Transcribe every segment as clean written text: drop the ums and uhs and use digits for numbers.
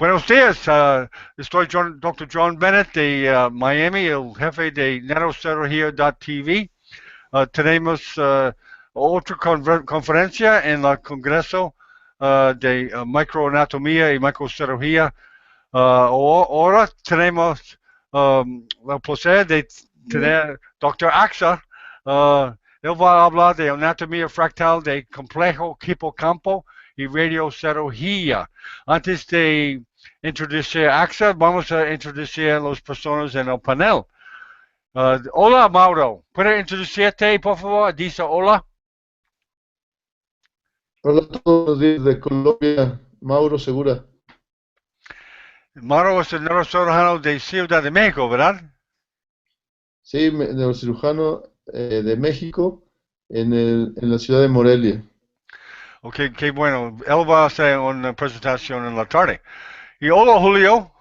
Buenos días, estoy Dr. John Bennett de Miami, el jefe de NeuroCirugía.tv. Tenemos otra conferencia en el Congreso de Microanatomía y Microcirugía. Ahora tenemos el placer de tener Dr. Axa. Él va a hablar de anatomía fractal de complejo hipocampo y radiocirugía. Antes de introducir a AXA, vamos a introducir a las personas en el panel. Hola, Mauro. ¿Puedes introducirte, por favor? Dice hola. Hola a todos los días de Colombia, Mauro Segura. Mauro es el neurocirujano de Ciudad de México, ¿verdad? Sí, neurocirujano de México en la ciudad de Morelia. Ok, qué bueno. Él va a hacer una presentación en la tarde. Y hola, Julio.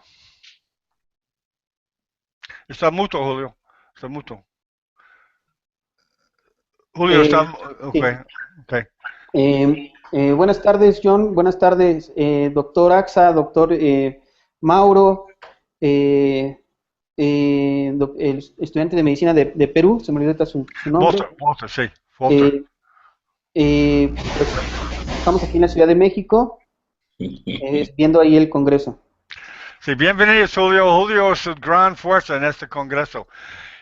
Está muto, Julio. Está muto. Julio está... Eh, Ok, sí. ok. Buenas tardes, John. Buenas tardes, doctor Axa, doctor Mauro, el estudiante de medicina de Perú, se me olvidó ahorita su nombre. Walter, sí. Walter. Eh, pues estamos aquí en la Ciudad de México, viendo ahí el Congreso. Sí, bienvenidos, Julio. Julio es su gran fuerza en este congreso.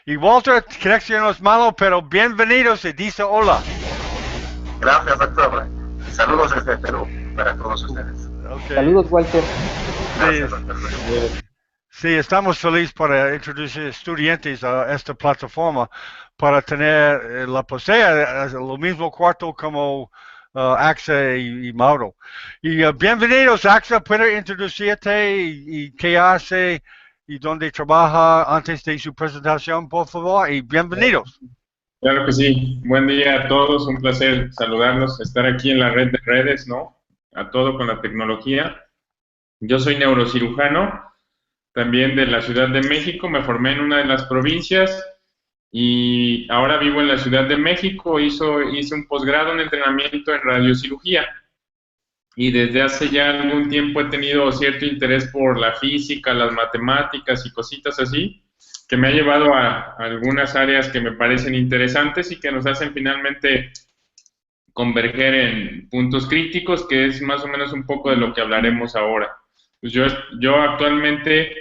Y Walter, conexión no es malo, pero bienvenidos y dice hola. Gracias, doctor. Saludos desde Perú para todos ustedes. Okay. Saludos, Walter. Gracias, Sí, doctor. sí, estamos felices para introducir estudiantes a esta plataforma para tener la posea, lo mismo cuarto como AXA y Mauro. Y bienvenidos, AXA. ¿Puede introducirte y qué hace y dónde trabaja antes de su presentación, por favor? Y bienvenidos. Claro que sí. Buen día a todos. Un placer saludarlos, estar aquí en la red de redes, ¿no? A todo con la tecnología. Yo soy neurocirujano, también de la Ciudad de México. Me formé en una de las provincias y ahora vivo en la Ciudad de México. Hice un posgrado en entrenamiento en radiocirugía. Y desde hace ya algún tiempo he tenido cierto interés por la física, las matemáticas y cositas así, que me ha llevado a algunas áreas que me parecen interesantes y que nos hacen finalmente converger en puntos críticos, que es más o menos un poco de lo que hablaremos ahora. Pues yo actualmente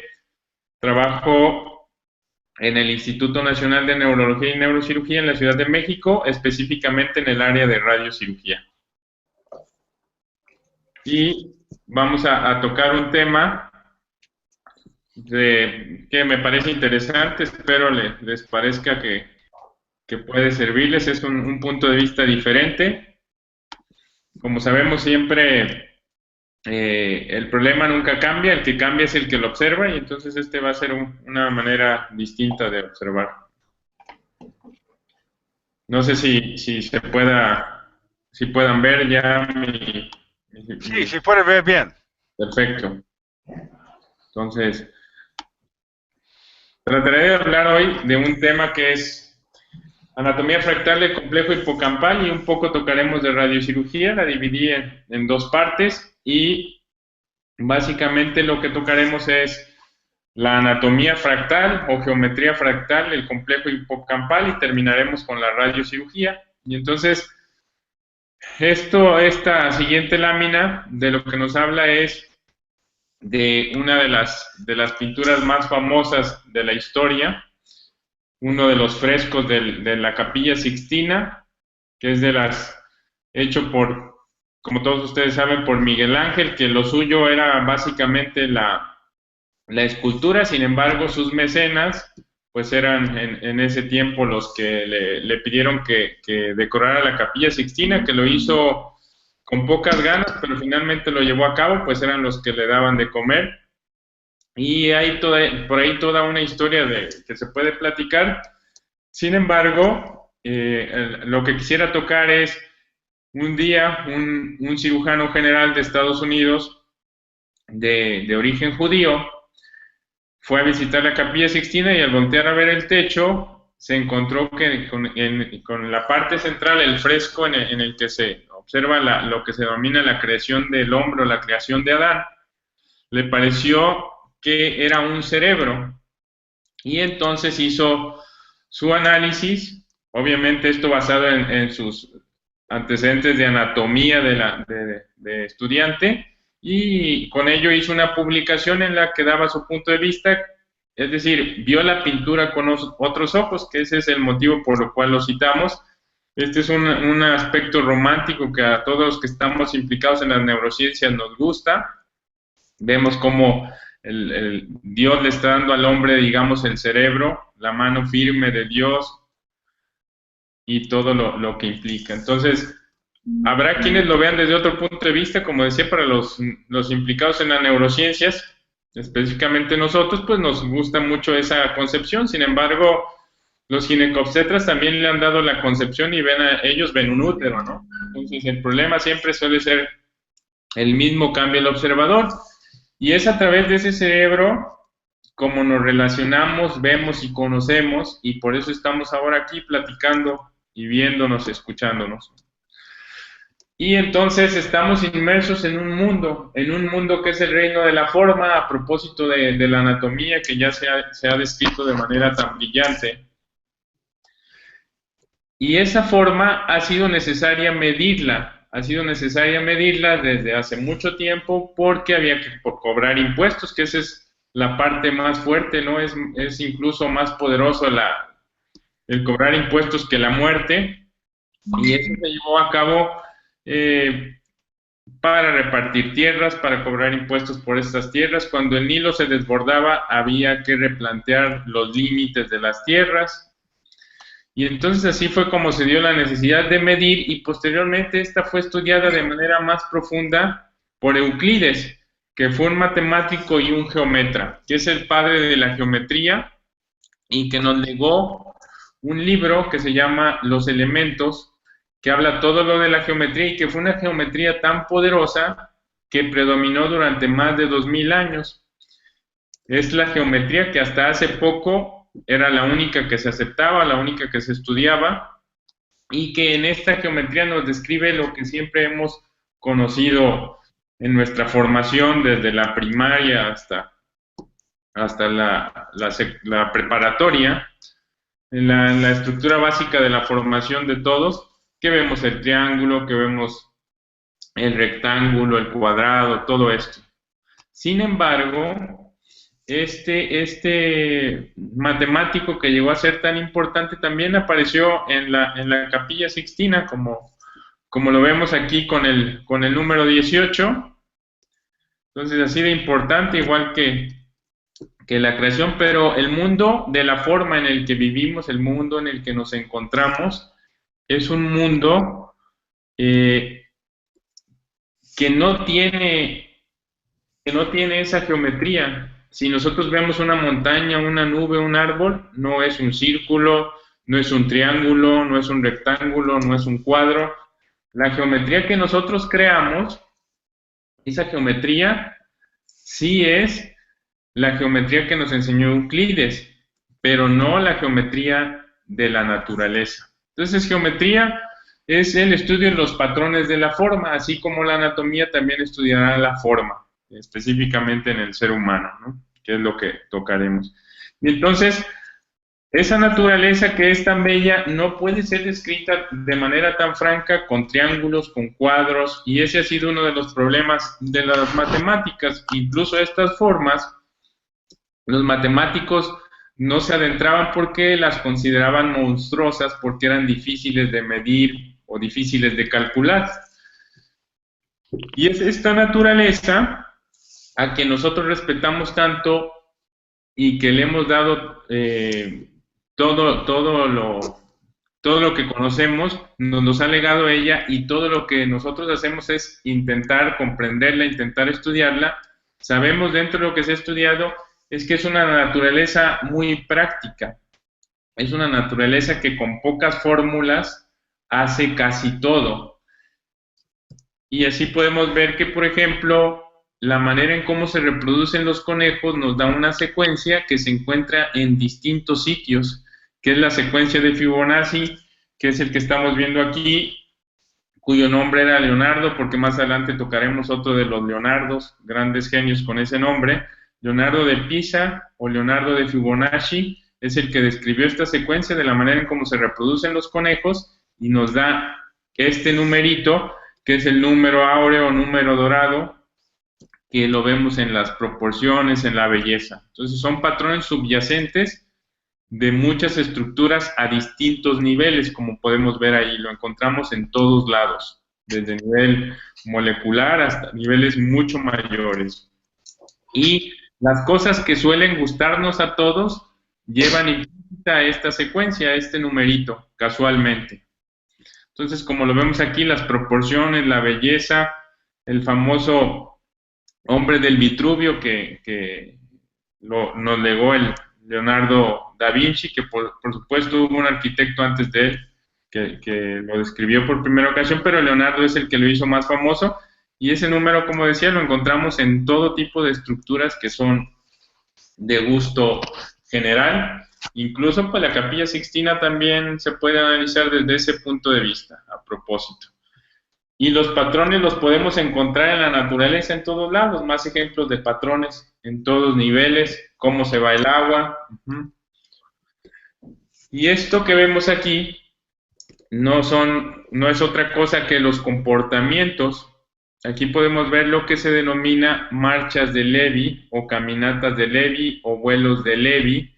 trabajo en el Instituto Nacional de Neurología y Neurocirugía en la Ciudad de México, específicamente en el área de radiocirugía. Y vamos a tocar un tema que me parece interesante, espero les parezca que puede servirles, es un punto de vista diferente. Como sabemos siempre, el problema nunca cambia, el que cambia es el que lo observa, y entonces este va a ser una manera distinta de observar. No sé si si puedan ver ya Sí, se puede ver bien. Perfecto. Entonces, trataré de hablar hoy de un tema que es anatomía fractal del complejo hipocampal y un poco tocaremos de radiocirugía. La dividí en dos partes y básicamente lo que tocaremos es la anatomía fractal o geometría fractal del complejo hipocampal y terminaremos con la radiocirugía. Y entonces, esta siguiente lámina de lo que nos habla es de una de las pinturas más famosas de la historia, uno de los frescos de la Capilla Sixtina, que es hecho por, como todos ustedes saben, por Miguel Ángel, que lo suyo era básicamente la escultura. Sin embargo, sus mecenas, pues eran en ese tiempo los que le pidieron que decorara la Capilla Sixtina, que lo hizo con pocas ganas, pero finalmente lo llevó a cabo, pues eran los que le daban de comer. Y hay por ahí toda una historia que se puede platicar. Sin embargo, lo que quisiera tocar es un día un cirujano general de Estados Unidos de origen judío fue a visitar la Capilla Sixtina y al voltear a ver el techo se encontró que con la parte central, el fresco en el que se observa lo que se denomina la creación del hombre, la creación de Adán, le pareció que era un cerebro y entonces hizo su análisis, obviamente esto basado en sus antecedentes de anatomía de estudiante, y con ello hizo una publicación en la que daba su punto de vista, es decir, vio la pintura con otros ojos, que ese es el motivo por el cual lo citamos. Este es un aspecto romántico que a todos los que estamos implicados en las neurociencias nos gusta. Vemos cómo Dios le está dando al hombre, digamos, el cerebro, la mano firme de Dios y todo lo que implica. Entonces, habrá quienes lo vean desde otro punto de vista, como decía, para los implicados en las neurociencias, específicamente nosotros, pues nos gusta mucho esa concepción. Sin embargo, los ginecobstetras también le han dado la concepción y ellos ven un útero, ¿no? Entonces, el problema siempre suele ser el mismo, cambia el observador. Y es a través de ese cerebro como nos relacionamos, vemos y conocemos, y por eso estamos ahora aquí platicando y viéndonos, escuchándonos. Y entonces estamos inmersos en un mundo que es el reino de la forma, a propósito de la anatomía que ya se ha descrito de manera tan brillante. Y esa forma ha sido necesaria medirla desde hace mucho tiempo porque había que cobrar impuestos, que esa es la parte más fuerte, ¿no? Es incluso más poderoso el cobrar impuestos que la muerte, y eso se llevó a cabo para repartir tierras, para cobrar impuestos por estas tierras. Cuando el Nilo se desbordaba, había que replantear los límites de las tierras. Y entonces así fue como se dio la necesidad de medir, y posteriormente esta fue estudiada de manera más profunda por Euclides, que fue un matemático y un geómetra, que es el padre de la geometría, y que nos legó un libro que se llama Los Elementos, que habla todo lo de la geometría, y que fue una geometría tan poderosa que predominó durante más de 2000 años. Es la geometría que hasta hace poco era la única que se aceptaba, la única que se estudiaba, y que en esta geometría nos describe lo que siempre hemos conocido en nuestra formación, desde la primaria hasta la preparatoria, en la estructura básica de la formación de todos, que vemos el triángulo, que vemos el rectángulo, el cuadrado, todo esto. Sin embargo, este matemático que llegó a ser tan importante también apareció en la Capilla Sixtina, como lo vemos aquí con el número 18. Entonces, así de importante, igual que la creación, pero el mundo de la forma en el que vivimos, el mundo en el que nos encontramos, es un mundo que no tiene esa geometría. Si nosotros vemos una montaña, una nube, un árbol, no es un círculo, no es un triángulo, no es un rectángulo, no es un cuadro. La geometría que nosotros creamos, esa geometría sí es la geometría que nos enseñó Euclides, pero no la geometría de la naturaleza. Entonces, geometría es el estudio de los patrones de la forma, así como la anatomía también estudiará la forma, específicamente en el ser humano, ¿no? Que es lo que tocaremos. Y entonces, esa naturaleza que es tan bella no puede ser descrita de manera tan franca con triángulos, con cuadros, y ese ha sido uno de los problemas de las matemáticas. Incluso estas formas, los matemáticos no se adentraban porque las consideraban monstruosas, porque eran difíciles de medir o difíciles de calcular. Y es esta naturaleza a que nosotros respetamos tanto y que le hemos dado todo lo que conocemos, nos ha legado ella, y todo lo que nosotros hacemos es intentar comprenderla, intentar estudiarla. Sabemos dentro de lo que se ha estudiado es que es una naturaleza muy práctica, es una naturaleza que con pocas fórmulas hace casi todo. Y así podemos ver que, por ejemplo, la manera en cómo se reproducen los conejos nos da una secuencia que se encuentra en distintos sitios, que es la secuencia de Fibonacci, que es el que estamos viendo aquí, cuyo nombre era Leonardo, porque más adelante tocaremos otro de los Leonardos, grandes genios con ese nombre. Leonardo de Pisa o Leonardo de Fibonacci es el que describió esta secuencia de la manera en cómo se reproducen los conejos y nos da este numerito, que es el número áureo o número dorado, que lo vemos en las proporciones, en la belleza. Entonces son patrones subyacentes de muchas estructuras a distintos niveles, como podemos ver ahí, lo encontramos en todos lados, desde nivel molecular hasta niveles mucho mayores. Y las cosas que suelen gustarnos a todos llevan implícita a esta secuencia, a este numerito, casualmente. Entonces, como lo vemos aquí, las proporciones, la belleza, el famoso hombre del Vitruvio que nos legó el Leonardo da Vinci, que por supuesto hubo un arquitecto antes de él que lo describió por primera ocasión, pero Leonardo es el que lo hizo más famoso, y ese número, como decía, lo encontramos en todo tipo de estructuras que son de gusto general. Incluso pues la Capilla Sixtina también se puede analizar desde ese punto de vista, a propósito. Y los patrones los podemos encontrar en la naturaleza en todos lados, más ejemplos de patrones en todos niveles, cómo se va el agua. Y esto que vemos aquí no es otra cosa que los comportamientos. Aquí podemos ver lo que se denomina marchas de Levi, o caminatas de Levi, o vuelos de Levi,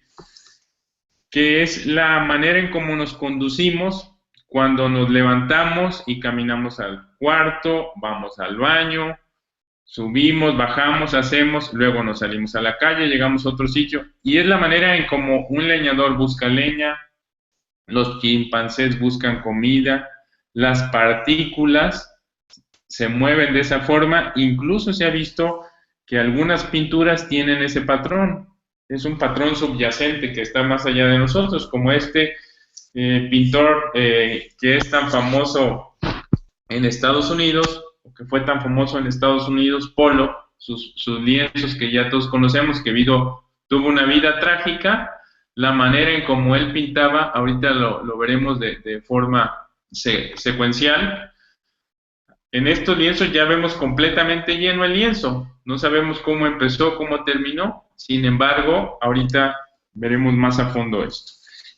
que es la manera en cómo nos conducimos cuando nos levantamos y caminamos al cuarto, vamos al baño, subimos, bajamos, hacemos, luego nos salimos a la calle, llegamos a otro sitio, y es la manera en cómo un leñador busca leña, los chimpancés buscan comida, las partículas se mueven de esa forma. Incluso se ha visto que algunas pinturas tienen ese patrón. Es un patrón subyacente que está más allá de nosotros, como este pintor que es tan famoso en Estados Unidos, o que fue tan famoso en Estados Unidos, Polo, sus lienzos que ya todos conocemos, que tuvo una vida trágica. La manera en cómo él pintaba, ahorita lo veremos de forma secuencial. En estos lienzos ya vemos completamente lleno el lienzo. No sabemos cómo empezó, cómo terminó. Sin embargo, ahorita veremos más a fondo esto.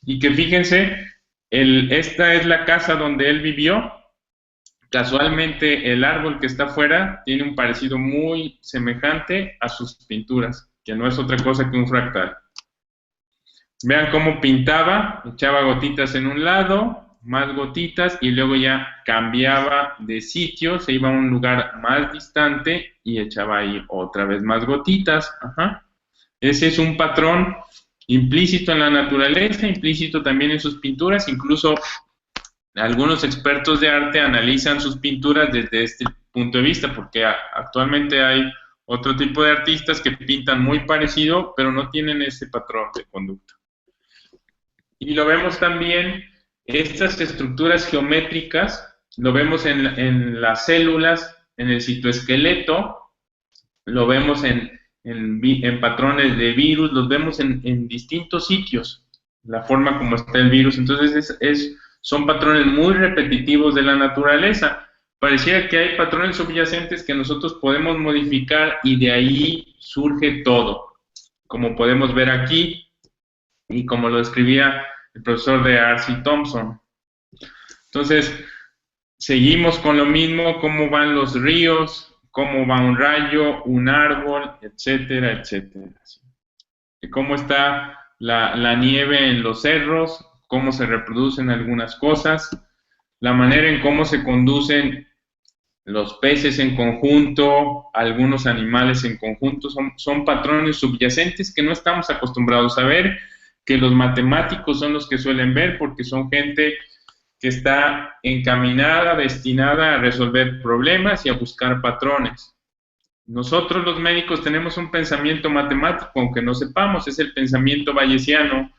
Y que fíjense, esta es la casa donde él vivió. Casualmente, el árbol que está afuera tiene un parecido muy semejante a sus pinturas, que no es otra cosa que un fractal. Vean cómo pintaba, echaba gotitas en un lado, más gotitas, y luego ya cambiaba de sitio, se iba a un lugar más distante y echaba ahí otra vez más gotitas. Ese es un patrón implícito en la naturaleza, implícito también en sus pinturas. Incluso algunos expertos de arte analizan sus pinturas desde este punto de vista, porque actualmente hay otro tipo de artistas que pintan muy parecido, pero no tienen ese patrón de conducta. Y lo vemos también, estas estructuras geométricas, lo vemos en las células, en el citoesqueleto, lo vemos en patrones de virus, los vemos en distintos sitios, la forma como está el virus. Entonces son patrones muy repetitivos de la naturaleza. Pareciera que hay patrones subyacentes que nosotros podemos modificar y de ahí surge todo, como podemos ver aquí y como lo describía el profesor de R.C. Thompson. Entonces, seguimos con lo mismo, cómo van los ríos, cómo va un rayo, un árbol, etcétera, etcétera. Cómo está la nieve en los cerros, cómo se reproducen algunas cosas, la manera en cómo se conducen los peces en conjunto, algunos animales en conjunto, son patrones subyacentes que no estamos acostumbrados a ver, que los matemáticos son los que suelen ver, porque son gente que está encaminada, destinada a resolver problemas y a buscar patrones. Nosotros los médicos tenemos un pensamiento matemático, aunque no sepamos, es el pensamiento bayesiano,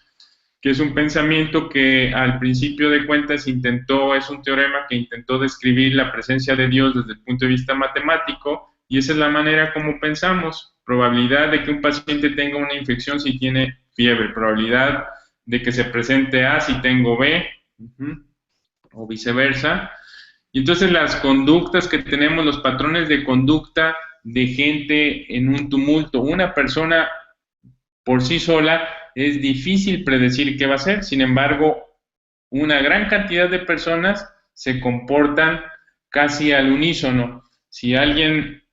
que es un pensamiento que al principio de cuentas es un teorema que intentó describir la presencia de Dios desde el punto de vista matemático, y esa es la manera como pensamos. Probabilidad de que un paciente tenga una infección si tiene fiebre, probabilidad de que se presente A si tengo B, o viceversa. Y entonces las conductas que tenemos, los patrones de conducta de gente en un tumulto, una persona por sí sola, es difícil predecir qué va a hacer. Sin embargo, una gran cantidad de personas se comportan casi al unísono. Si alguien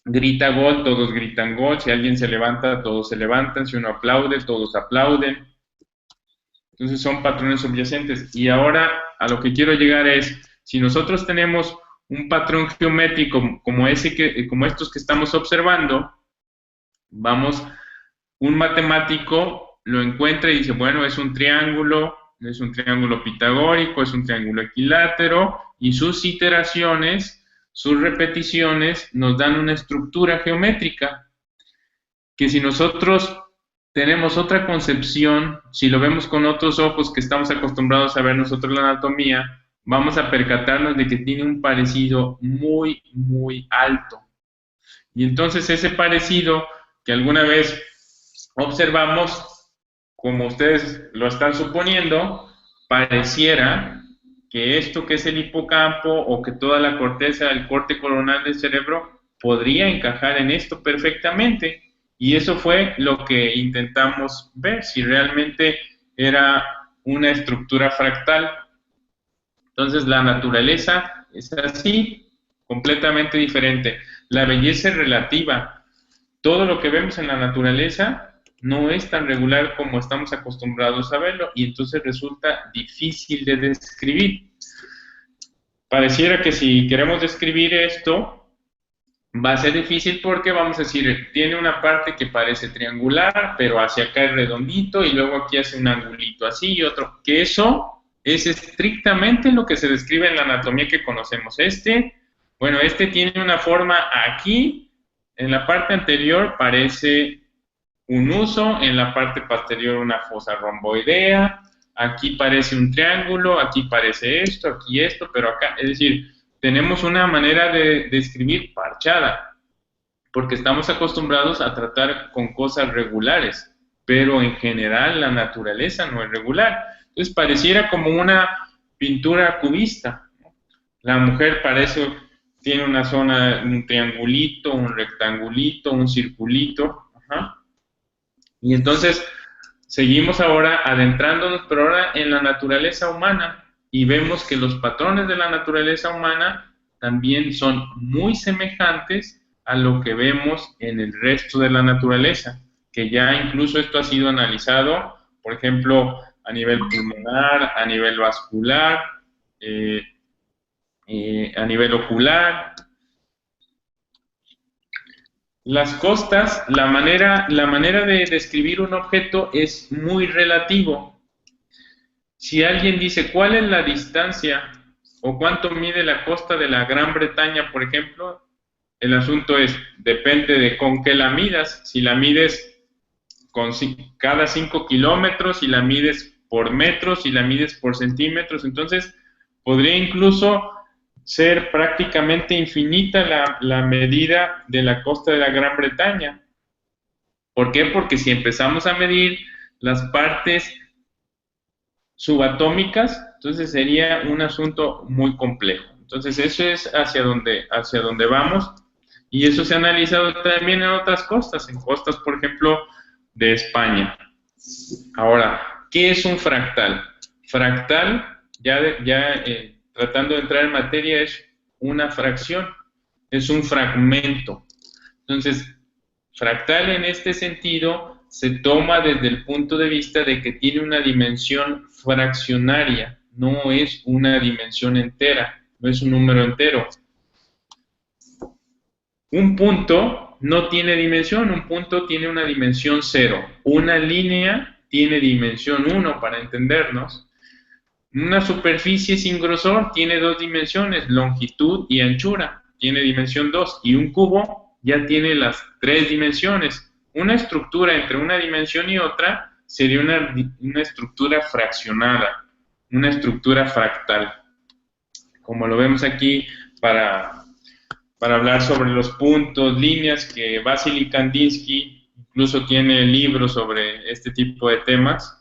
grita gol, todos gritan gol. Si alguien se levanta, todos se levantan. Si uno aplaude, todos aplauden. Entonces son patrones subyacentes. Y ahora a lo que quiero llegar es, si nosotros tenemos un patrón geométrico como estos que estamos observando, un matemático lo encuentra y dice, bueno, es un triángulo pitagórico, es un triángulo equilátero, y sus iteraciones, sus repeticiones, nos dan una estructura geométrica, que si nosotros tenemos otra concepción, si lo vemos con otros ojos que estamos acostumbrados a ver nosotros la anatomía, vamos a percatarnos de que tiene un parecido muy, muy alto. Y entonces ese parecido que alguna vez observamos, como ustedes lo están suponiendo, pareciera que esto que es el hipocampo o que toda la corteza, el corte coronal del cerebro, podría encajar en esto perfectamente. Y eso fue lo que intentamos ver, si realmente era una estructura fractal. Entonces la naturaleza es así, completamente diferente. La belleza es relativa. Todo lo que vemos en la naturaleza no es tan regular como estamos acostumbrados a verlo, y entonces resulta difícil de describir. Pareciera que si queremos describir esto, va a ser difícil porque vamos a decir, tiene una parte que parece triangular, pero hacia acá es redondito, y luego aquí hace un angulito así y otro, que eso es estrictamente lo que se describe en la anatomía que conocemos. Este tiene una forma aquí, en la parte anterior parece un huso, en la parte posterior una fosa romboidea, aquí parece un triángulo, aquí parece esto, aquí esto, pero acá, es decir, tenemos una manera de escribir parchada, porque estamos acostumbrados a tratar con cosas regulares, pero en general la naturaleza no es regular. Entonces pareciera como una pintura cubista. La mujer tiene una zona, un triangulito, un rectangulito, un circulito. Y entonces seguimos ahora adentrándonos, pero ahora en la naturaleza humana, y vemos que los patrones de la naturaleza humana también son muy semejantes a lo que vemos en el resto de la naturaleza, que ya incluso esto ha sido analizado, por ejemplo, a nivel pulmonar, a nivel vascular, a nivel ocular. Las costas, la manera de describir un objeto es muy relativo. Si alguien dice, ¿cuál es la distancia o cuánto mide la costa de la Gran Bretaña, por ejemplo? El asunto es, depende de con qué la midas. Si la mides con cada 5 kilómetros, si la mides por metros, si la mides por centímetros, entonces podría incluso ser prácticamente infinita la medida de la costa de la Gran Bretaña. ¿Por qué? Porque si empezamos a medir las partes subatómicas, entonces sería un asunto muy complejo. Entonces eso es hacia donde vamos, y eso se ha analizado también en otras costas, en costas, por ejemplo, de España. Ahora, ¿qué es un fractal? Fractal, tratando de entrar en materia, es una fracción, es un fragmento. Entonces, fractal en este sentido se toma desde el punto de vista de que tiene una dimensión fraccionaria, no es una dimensión entera, no es un número entero. Un punto no tiene dimensión, un punto tiene una dimensión 0. Una línea tiene dimensión 1, para entendernos. Una superficie sin grosor tiene 2 dimensiones, longitud y anchura, tiene dimensión 2, y un cubo ya tiene las 3 dimensiones. Una estructura entre una dimensión y otra sería una estructura fraccionada, una estructura fractal, como lo vemos aquí para hablar sobre los puntos, líneas, que Vasily Kandinsky incluso tiene libros sobre este tipo de temas.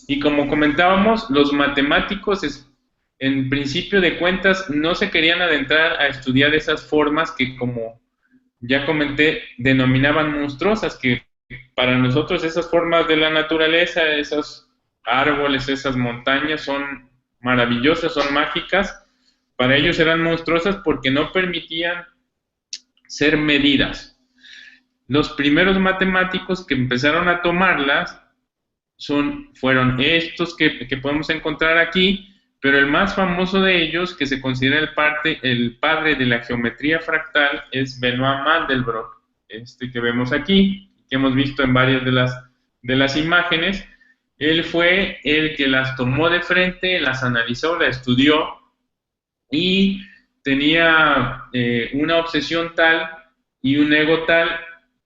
Y como comentábamos, los matemáticos en principio de cuentas no se querían adentrar a estudiar esas formas que, como ya comenté, denominaban monstruosas, que para nosotros esas formas de la naturaleza, esos árboles, esas montañas son maravillosas, son mágicas. Para ellos eran monstruosas porque no permitían ser medidas. Los primeros matemáticos que empezaron a tomarlas fueron estos que podemos encontrar aquí, pero el más famoso de ellos, que se considera el padre de la geometría fractal, es Benoit Mandelbrot, este que vemos aquí, que hemos visto en varias de las imágenes. Él fue el que las tomó de frente, las analizó, las estudió, y tenía una obsesión tal y un ego tal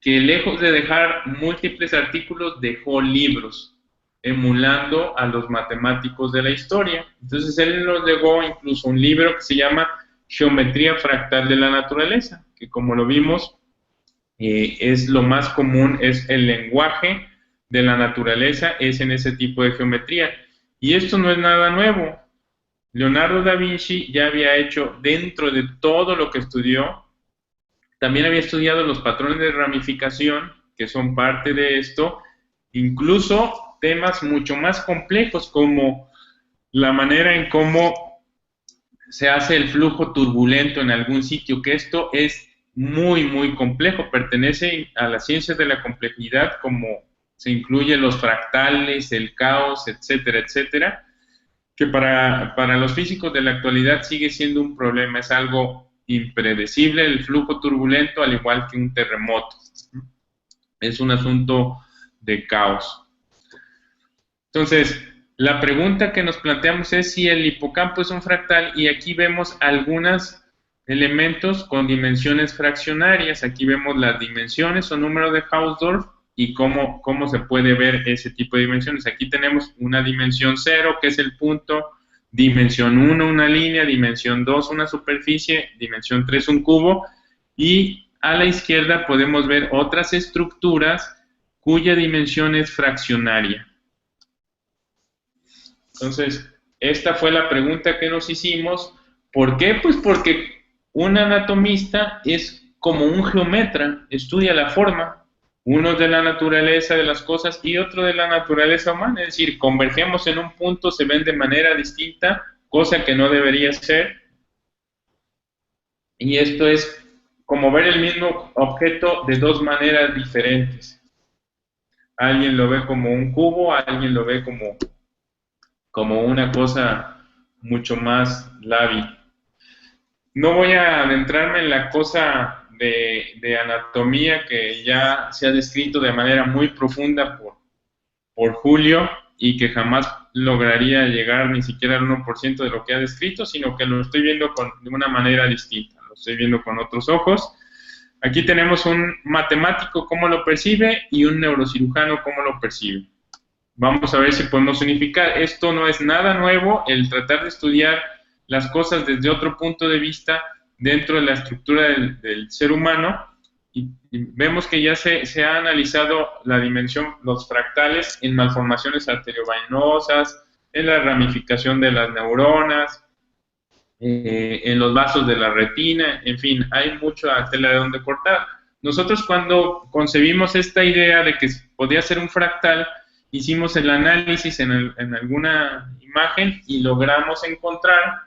que, lejos de dejar múltiples artículos, dejó libros emulando a los matemáticos de la historia. Entonces él nos legó incluso un libro que se llama Geometría Fractal de la Naturaleza, que, como lo vimos, es lo más común, es el lenguaje de la naturaleza, es en ese tipo de geometría. Y esto no es nada nuevo. Leonardo da Vinci ya había hecho, dentro de todo lo que estudió, también había estudiado los patrones de ramificación, que son parte de esto, incluso temas mucho más complejos, como la manera en cómo se hace el flujo turbulento en algún sitio, que esto es muy, muy complejo, pertenece a las ciencias de la complejidad, como se incluyen los fractales, el caos, etcétera, etcétera, que para los físicos de la actualidad sigue siendo un problema, es algo impredecible el flujo turbulento, al igual que un terremoto. Es un asunto de caos. Entonces, la pregunta que nos planteamos es si el hipocampo es un fractal, y aquí vemos algunos elementos con dimensiones fraccionarias. Aquí vemos las dimensiones o número de Hausdorff y cómo se puede ver ese tipo de dimensiones. Aquí tenemos una dimensión 0, que es el punto, dimensión 1, una línea, dimensión 2, una superficie, dimensión 3, un cubo, y a la izquierda podemos ver otras estructuras cuya dimensión es fraccionaria. Entonces, esta fue la pregunta que nos hicimos. ¿Por qué? Pues porque un anatomista es como un geometra, estudia la forma, uno de la naturaleza de las cosas y otro de la naturaleza humana, es decir, convergemos en un punto, se ven de manera distinta, cosa que no debería ser, y esto es como ver el mismo objeto de dos maneras diferentes. Alguien lo ve como un cubo, alguien lo ve como una cosa mucho más lábil. No voy a adentrarme en la cosa de anatomía que ya se ha descrito de manera muy profunda por Julio, y que jamás lograría llegar ni siquiera al 1% de lo que ha descrito, sino que lo estoy viendo de una manera distinta, lo estoy viendo con otros ojos. Aquí tenemos un matemático cómo lo percibe y un neurocirujano cómo lo percibe. Vamos a ver si podemos unificar. Esto no es nada nuevo, el tratar de estudiar las cosas desde otro punto de vista dentro de la estructura del ser humano, y vemos que ya se ha analizado la dimensión, los fractales, en malformaciones arteriovenosas, en la ramificación de las neuronas, en los vasos de la retina, en fin, hay mucha tela de donde cortar. Nosotros, cuando concebimos esta idea de que podía ser un fractal, hicimos el análisis en alguna imagen y logramos encontrar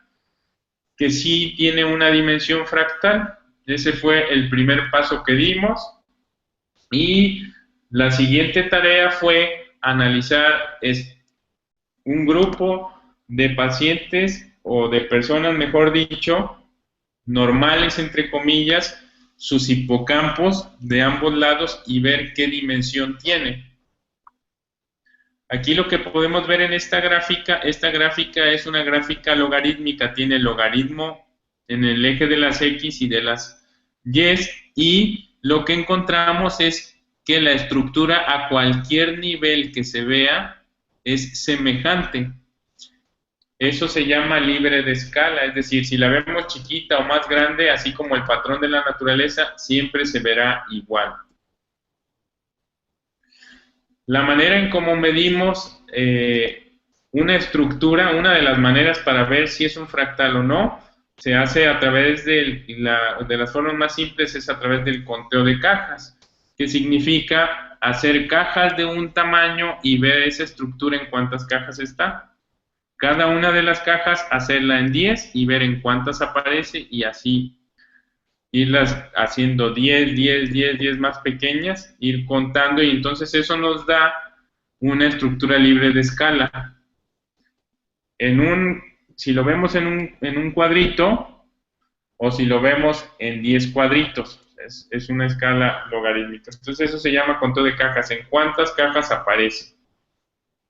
que sí tiene una dimensión fractal. Ese fue el primer paso que dimos, y la siguiente tarea fue analizar un grupo de pacientes, o de personas, mejor dicho, normales, entre comillas, sus hipocampos de ambos lados, y ver qué dimensión tiene. Aquí lo que podemos ver en esta gráfica es una gráfica logarítmica, tiene logaritmo en el eje de las X y de las Y, y lo que encontramos es que la estructura a cualquier nivel que se vea es semejante. Eso se llama libre de escala, es decir, si la vemos chiquita o más grande, así como el patrón de la naturaleza, siempre se verá igual. La manera en cómo medimos una estructura, una de las maneras para ver si es un fractal o no, se hace a través de las formas más simples, es a través del conteo de cajas, que significa hacer cajas de un tamaño y ver esa estructura en cuántas cajas está. Cada una de las cajas hacerla en 10 y ver en cuántas aparece y así irlas haciendo 10, 10, 10, 10 más pequeñas, ir contando y entonces eso nos da una estructura libre de escala. Si lo vemos en un cuadrito o si lo vemos en 10 cuadritos, es una escala logarítmica. Entonces eso se llama conteo de cajas, en cuántas cajas aparece.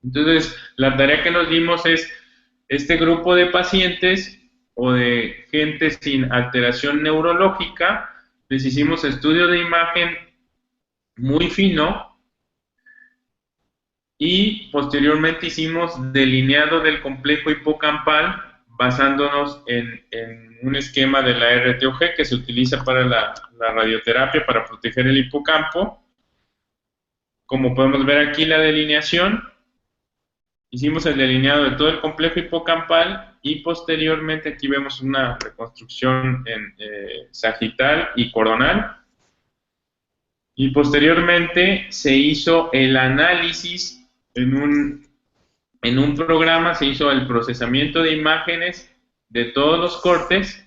Entonces la tarea que nos dimos es este grupo de pacientes o de gente sin alteración neurológica, les hicimos estudio de imagen muy fino y posteriormente hicimos delineado del complejo hipocampal basándonos en un esquema de la RTOG que se utiliza para la radioterapia para proteger el hipocampo. Como podemos ver aquí la delineación, hicimos el delineado de todo el complejo hipocampal y posteriormente aquí vemos una reconstrucción en sagital y coronal. Y posteriormente se hizo el análisis en un programa, se hizo el procesamiento de imágenes de todos los cortes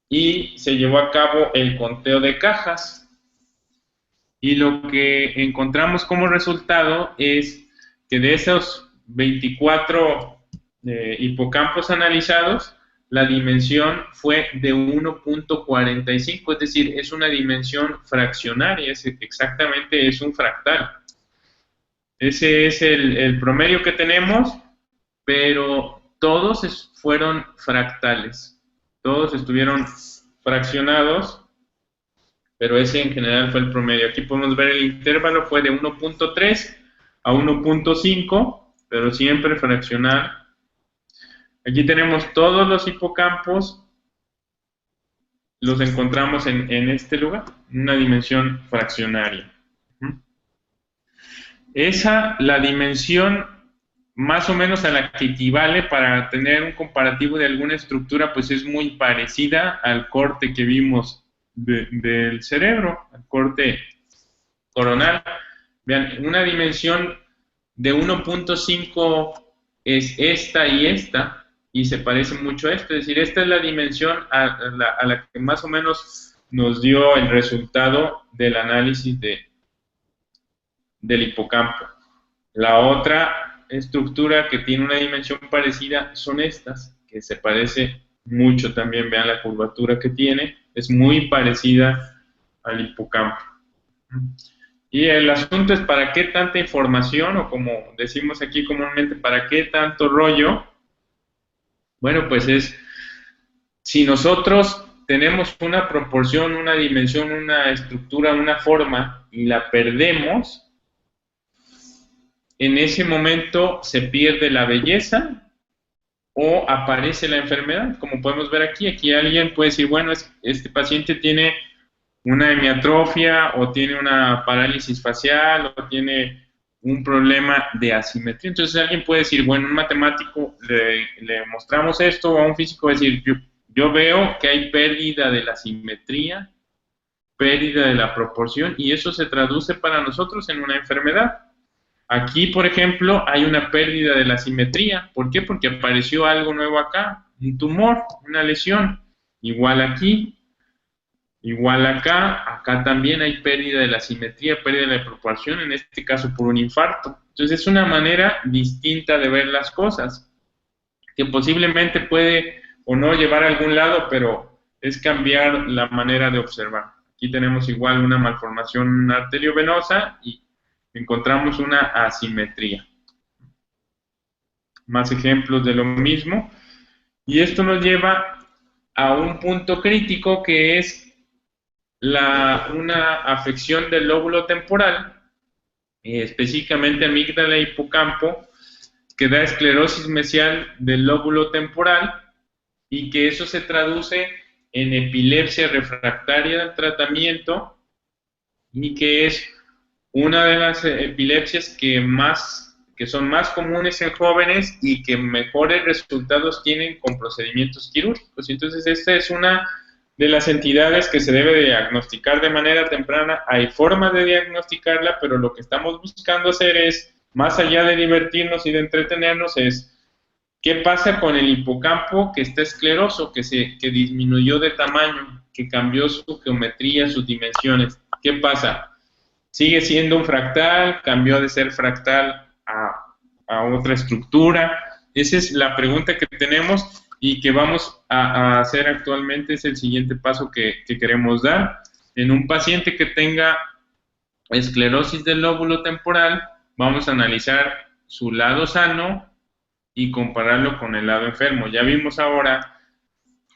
y se llevó a cabo el conteo de cajas. Y lo que encontramos como resultado es que de esos 24 hipocampos analizados, la dimensión fue de 1.45, es decir, es una dimensión fraccionaria, exactamente es un fractal. Ese es el promedio que tenemos, pero todos fueron fractales, todos estuvieron fraccionados, pero ese en general fue el promedio. Aquí podemos ver el intervalo fue de 1.3 a 1.5, pero siempre fraccional. Aquí tenemos todos los hipocampos, los encontramos en este lugar, una dimensión fraccionaria. La dimensión más o menos a la que equivale para tener un comparativo de alguna estructura, pues es muy parecida al corte que vimos del cerebro, al corte coronal. Vean, una dimensión de 1.5 es esta y esta, y se parece mucho a esto, es decir, esta es la dimensión a la que más o menos nos dio el resultado del análisis del hipocampo. La otra estructura que tiene una dimensión parecida son estas, que se parece mucho también, vean la curvatura que tiene, es muy parecida al hipocampo. Y el asunto es para qué tanta información, o como decimos aquí comúnmente, para qué tanto rollo. Bueno, pues si nosotros tenemos una proporción, una dimensión, una estructura, una forma, y la perdemos, en ese momento se pierde la belleza o aparece la enfermedad. Como podemos ver aquí alguien puede decir, bueno, este paciente tiene una hemiatrofia o tiene una parálisis facial o tiene un problema de asimetría. Entonces alguien puede decir, bueno, un matemático le mostramos esto, o a un físico decir, yo veo que hay pérdida de la simetría, pérdida de la proporción, y eso se traduce para nosotros en una enfermedad. Aquí, por ejemplo, hay una pérdida de la simetría. ¿Por qué? Porque apareció algo nuevo acá, un tumor, una lesión. Igual aquí, igual acá también hay pérdida de la simetría, pérdida de la proporción, en este caso por un infarto. Entonces es una manera distinta de ver las cosas, que posiblemente puede o no llevar a algún lado, pero es cambiar la manera de observar. Aquí tenemos igual una malformación arteriovenosa y encontramos una asimetría. Más ejemplos de lo mismo. Y esto nos lleva a un punto crítico que es una afección del lóbulo temporal, específicamente amígdala e hipocampo, que da esclerosis mesial del lóbulo temporal y que eso se traduce en epilepsia refractaria del tratamiento y que es una de las epilepsias que más que son más comunes en jóvenes y que mejores resultados tienen con procedimientos quirúrgicos. Entonces, esta es una de las entidades que se debe de diagnosticar de manera temprana. Hay formas de diagnosticarla, pero lo que estamos buscando hacer es, más allá de divertirnos y de entretenernos, es qué pasa con el hipocampo que está escleroso, que disminuyó de tamaño, que cambió su geometría, sus dimensiones. ¿Qué pasa? ¿Sigue siendo un fractal? ¿Cambió de ser fractal a otra estructura? Esa es la pregunta que tenemos y que vamos a hacer actualmente. Es el siguiente paso que queremos dar. En un paciente que tenga esclerosis del lóbulo temporal, vamos a analizar su lado sano y compararlo con el lado enfermo. Ya vimos ahora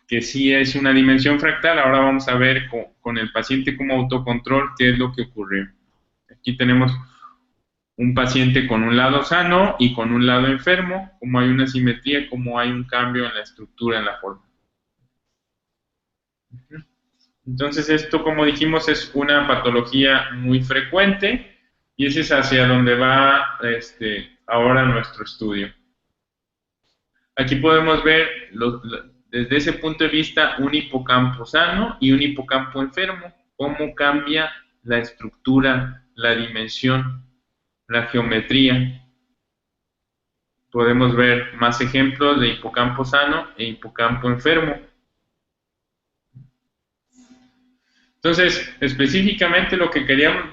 que sí es una dimensión fractal. Ahora vamos a ver con el paciente como autocontrol qué es lo que ocurrió. Aquí tenemos un paciente con un lado sano y con un lado enfermo, como hay una simetría, como hay un cambio en la estructura, en la forma. Entonces esto, como dijimos, es una patología muy frecuente y ese es hacia donde va ahora nuestro estudio. Aquí podemos ver desde ese punto de vista un hipocampo sano y un hipocampo enfermo, cómo cambia la estructura, la dimensión, la geometría. Podemos ver más ejemplos de hipocampo sano e hipocampo enfermo. Entonces, específicamente lo que queríamos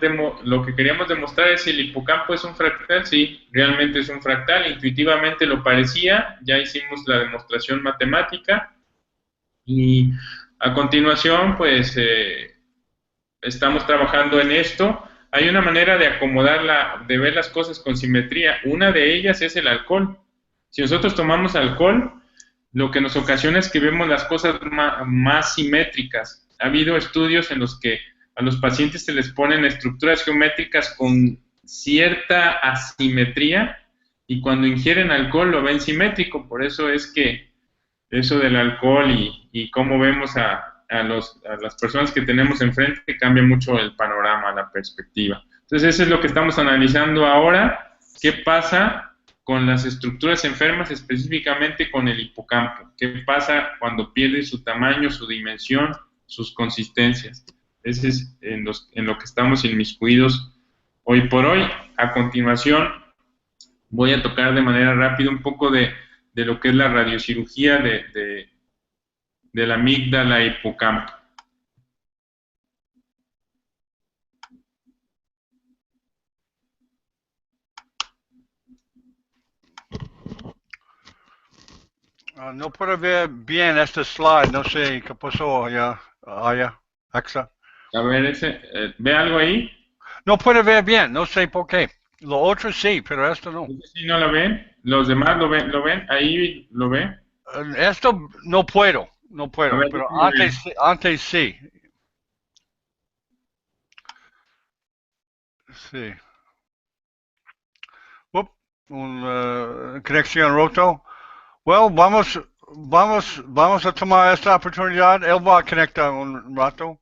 demostrar es si el hipocampo es un fractal. Sí, realmente es un fractal, intuitivamente lo parecía, ya hicimos la demostración matemática y a continuación pues estamos trabajando en esto. Hay una manera de acomodarla, de ver las cosas con simetría. Una de ellas es el alcohol. Si nosotros tomamos alcohol, lo que nos ocasiona es que vemos las cosas más simétricas. Ha habido estudios en los que a los pacientes se les ponen estructuras geométricas con cierta asimetría y cuando ingieren alcohol lo ven simétrico. Por eso es que eso del alcohol y cómo vemos a las personas que tenemos enfrente cambia mucho el panorama, la perspectiva. Entonces eso es lo que estamos analizando ahora. ¿Qué pasa con las estructuras enfermas, específicamente con el hipocampo? ¿Qué pasa cuando pierde su tamaño, su dimensión, sus consistencias? Ese es en lo que estamos inmiscuidos hoy por hoy. A continuación voy a tocar de manera rápida un poco de lo que es la radiocirugía de la amígdala e hipocampo. No puedo ver bien este slide, no sé qué pasó allá, AXA. A ver, ¿ve algo ahí? No puedo ver bien, no sé por qué. Lo otro sí, pero esto no. ¿Sí no lo ven? ¿Los demás lo ven? ¿Ahí lo ven? Esto no puedo, ver, pero sí, antes sí. Sí. Conexión roto. Well, vamos a tomar esta oportunidad. Él va a conectar un rato.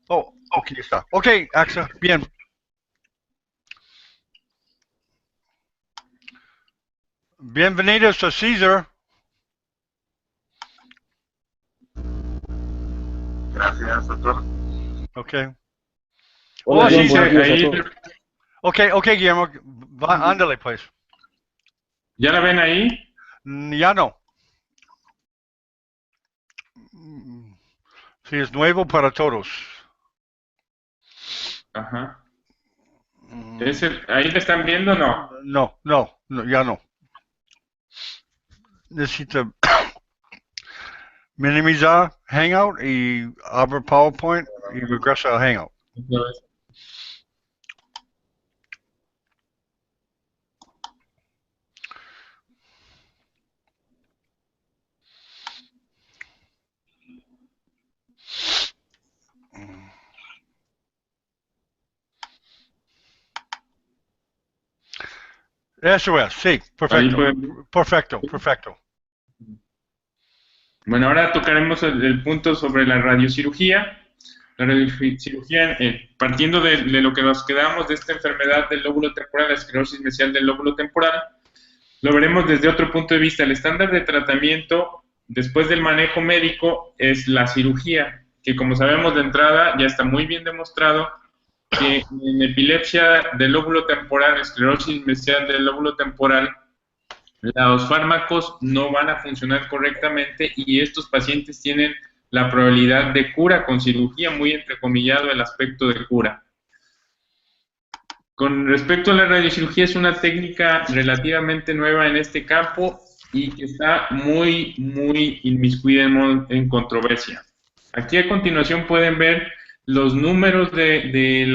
Oh, aquí está. Ok, AXA, bien. Bienvenidos a Caesar. Gracias, doctor. Ok. Hola, Oh, John, sí, buenos días a ahí, todos. Ok, Guillermo. Ándale, pues. ¿ya la ven ahí? Ya no. Sí, es nuevo para todos. Ajá. ¿Ahí le están viendo o no? No, ya no. Necesito minimizar Hangout y abrir PowerPoint y regresar a Hangout. Eso es, sí, perfecto. Perfecto. Bueno, ahora tocaremos el punto sobre la radiocirugía. La radiocirugía, partiendo de lo que nos quedamos de esta enfermedad del lóbulo temporal, la esclerosis mesial del lóbulo temporal, lo veremos desde otro punto de vista. El estándar de tratamiento después del manejo médico es la cirugía, que como sabemos de entrada ya está muy bien demostrado que en epilepsia del lóbulo temporal, esclerosis mesial del lóbulo temporal, los fármacos no van a funcionar correctamente y estos pacientes tienen la probabilidad de cura con cirugía, muy entrecomillado el aspecto de cura. Con respecto a la radiocirugía, es una técnica relativamente nueva en este campo y que está muy inmiscuida en controversia. Aquí a continuación pueden ver los números del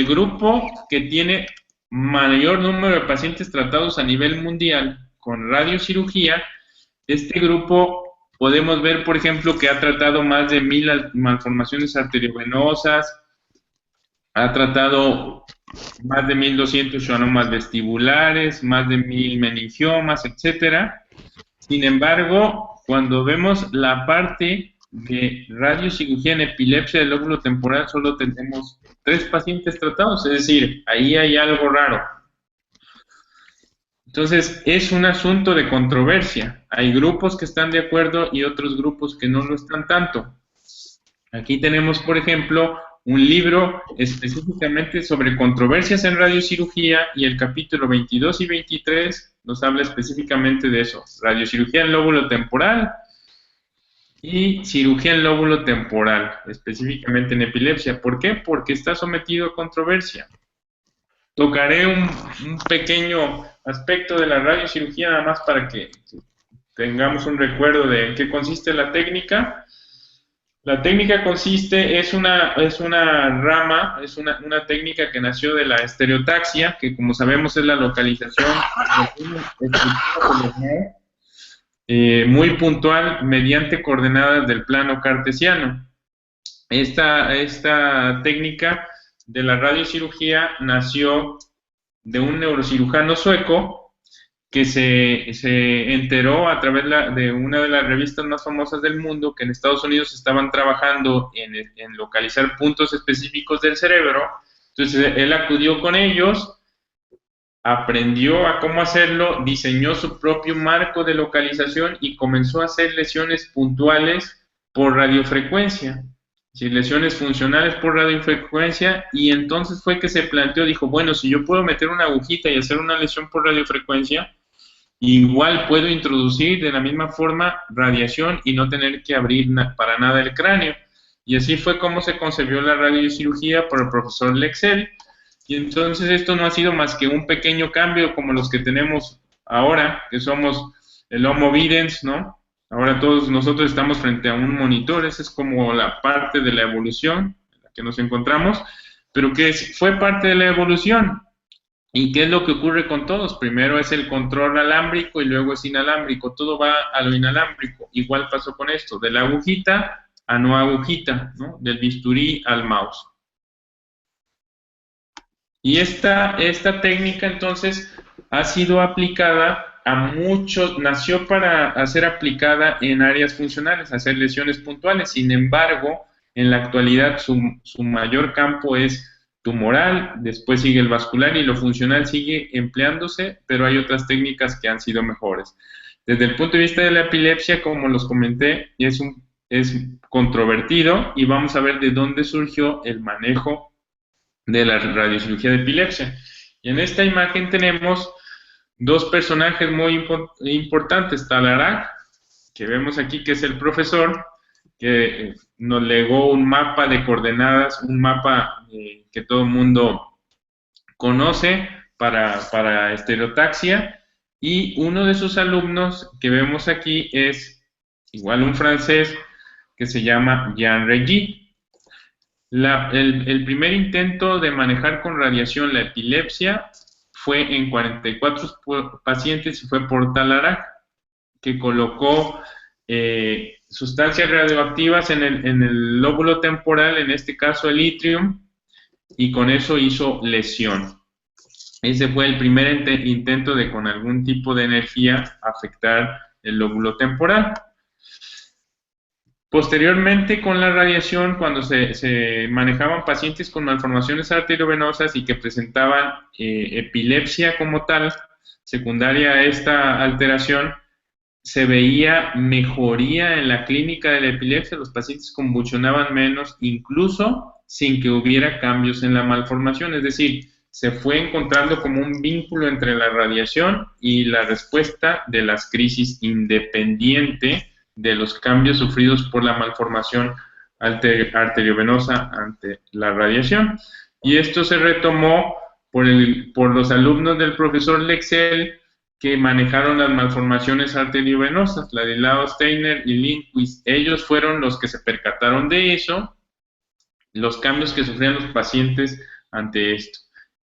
grupo que tiene mayor número de pacientes tratados a nivel mundial con radiocirugía. Este grupo podemos ver, por ejemplo, que ha tratado más de 1000 malformaciones arteriovenosas, ha tratado más de 1200 schwannomas vestibulares, más de 1000 meningiomas, etcétera. Sin embargo, cuando vemos la parte de radiocirugía en epilepsia del lóbulo temporal, solo tenemos 3 pacientes tratados, es decir, ahí hay algo raro. Entonces, es un asunto de controversia. Hay grupos que están de acuerdo y otros grupos que no lo están tanto. Aquí tenemos, por ejemplo, un libro específicamente sobre controversias en radiocirugía y el capítulo 22 y 23 nos habla específicamente de eso. Radiocirugía en lóbulo temporal y cirugía en lóbulo temporal, específicamente en epilepsia. ¿Por qué? Porque está sometido a controversia. Tocaré un pequeño aspecto de la radiocirugía nada más para que tengamos un recuerdo de en qué consiste la técnica. La técnica consiste, es una rama, es una técnica que nació de la estereotaxia, que como sabemos es la localización muy puntual mediante coordenadas del plano cartesiano. Esta técnica de la radiocirugía nació de un neurocirujano sueco que se enteró a través de una de las revistas más famosas del mundo que en Estados Unidos estaban trabajando en localizar puntos específicos del cerebro. Entonces él acudió con ellos, aprendió a cómo hacerlo, diseñó su propio marco de localización y comenzó a hacer lesiones puntuales por radiofrecuencia, lesiones funcionales por radiofrecuencia, y entonces fue que se planteó, dijo, bueno, si yo puedo meter una agujita y hacer una lesión por radiofrecuencia, igual puedo introducir de la misma forma radiación y no tener que abrir para nada el cráneo. Y así fue como se concebió la radiocirugía por el profesor Lexell. Y entonces esto no ha sido más que un pequeño cambio como los que tenemos ahora, que somos el Homo videns, ¿no? Ahora todos nosotros estamos frente a un monitor. Esa es como la parte de la evolución en la que nos encontramos, pero que fue parte de la evolución. ¿Y qué es lo que ocurre con todos? Primero es el control alámbrico y luego es inalámbrico. Todo va a lo inalámbrico. Igual pasó con esto, de la agujita a no agujita, ¿no? Del bisturí al mouse. Y esta técnica entonces ha sido aplicada a muchos, nació para ser aplicada en áreas funcionales, hacer lesiones puntuales. Sin embargo, en la actualidad su mayor campo es tumoral, después sigue el vascular y lo funcional sigue empleándose, pero hay otras técnicas que han sido mejores. Desde el punto de vista de la epilepsia, como los comenté, es controvertido y vamos a ver de dónde surgió el manejo de la radiocirugía de epilepsia. Y en esta imagen tenemos dos personajes muy importantes, Talairach, que vemos aquí que es el profesor, que nos legó un mapa de coordenadas, un mapa que todo el mundo conoce para estereotaxia, y uno de sus alumnos que vemos aquí es igual un francés que se llama Jean Regis. El primer intento de manejar con radiación la epilepsia fue en 44 pacientes y fue por Talairach, que colocó sustancias radioactivas en el lóbulo temporal, en este caso el yttrium, y con eso hizo lesión. Ese fue el primer intento de con algún tipo de energía afectar el lóbulo temporal. Posteriormente, con la radiación, cuando se manejaban pacientes con malformaciones arteriovenosas y que presentaban epilepsia como tal, secundaria a esta alteración, se veía mejoría en la clínica de la epilepsia, los pacientes convulsionaban menos, incluso sin que hubiera cambios en la malformación, es decir, se fue encontrando como un vínculo entre la radiación y la respuesta de las crisis independiente de los cambios sufridos por la malformación arteriovenosa ante la radiación. Y esto se retomó por los alumnos del profesor Lexell, que manejaron las malformaciones arteriovenosas, Ladilao, Steiner y Lindquist. Ellos fueron los que se percataron de eso, los cambios que sufrían los pacientes ante esto.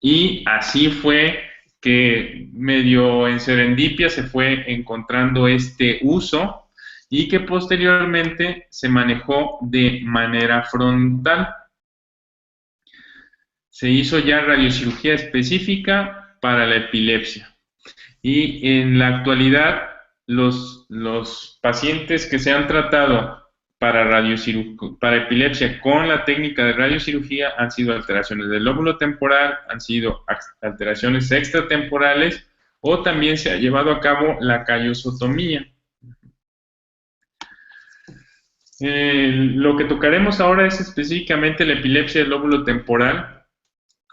Y así fue que medio en serendipia se fue encontrando este uso y que posteriormente se manejó de manera frontal. Se hizo ya radiocirugía específica para la epilepsia. Y en la actualidad, los pacientes que se han tratado para epilepsia con la técnica de radiocirugía han sido alteraciones del lóbulo temporal, han sido alteraciones extratemporales, o también se ha llevado a cabo la callosotomía. Lo que tocaremos ahora es específicamente la epilepsia del lóbulo temporal.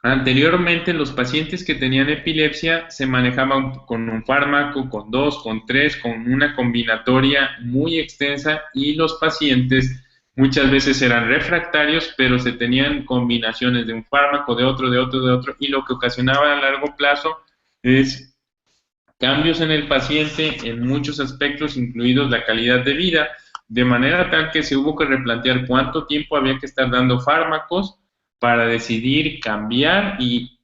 Anteriormente, los pacientes que tenían epilepsia se manejaban con un fármaco, con 2, con 3, con una combinatoria muy extensa, y los pacientes muchas veces eran refractarios, pero se tenían combinaciones de un fármaco, de otro, y lo que ocasionaba a largo plazo es cambios en el paciente en muchos aspectos, incluidos la calidad de vida, de manera tal que se hubo que replantear cuánto tiempo había que estar dando fármacos para decidir cambiar y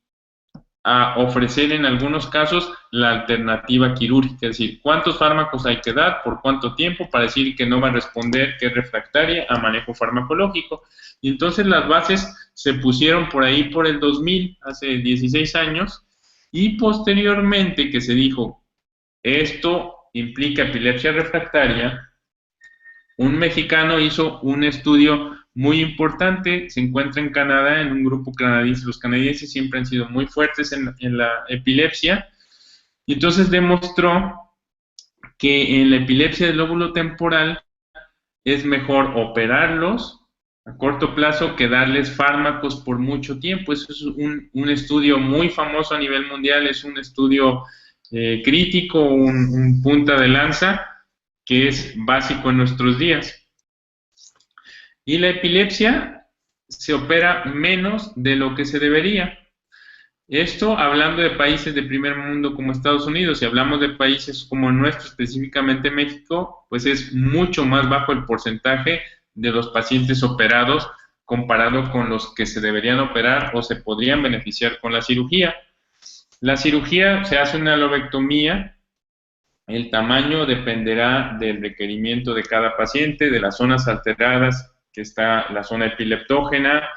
a ofrecer en algunos casos la alternativa quirúrgica, es decir, cuántos fármacos hay que dar, por cuánto tiempo, para decir que no va a responder, que es refractaria a manejo farmacológico. Y entonces las bases se pusieron por ahí por el 2000, hace 16 años, y posteriormente que se dijo, esto implica epilepsia refractaria, un mexicano hizo un estudio muy importante, se encuentra en Canadá, en un grupo canadiense. Los canadienses siempre han sido muy fuertes en la epilepsia, y entonces demostró que en la epilepsia del lóbulo temporal es mejor operarlos a corto plazo que darles fármacos por mucho tiempo. Eso es un estudio muy famoso a nivel mundial, es un estudio crítico, un punta de lanza, que es básico en nuestros días. Y la epilepsia se opera menos de lo que se debería. Esto hablando de países de primer mundo como Estados Unidos. Si hablamos de países como el nuestro, específicamente México, pues es mucho más bajo el porcentaje de los pacientes operados comparado con los que se deberían operar o se podrían beneficiar con la cirugía. La cirugía se hace una lobectomía. El tamaño dependerá del requerimiento de cada paciente, de las zonas alteradas, que está la zona epileptógena,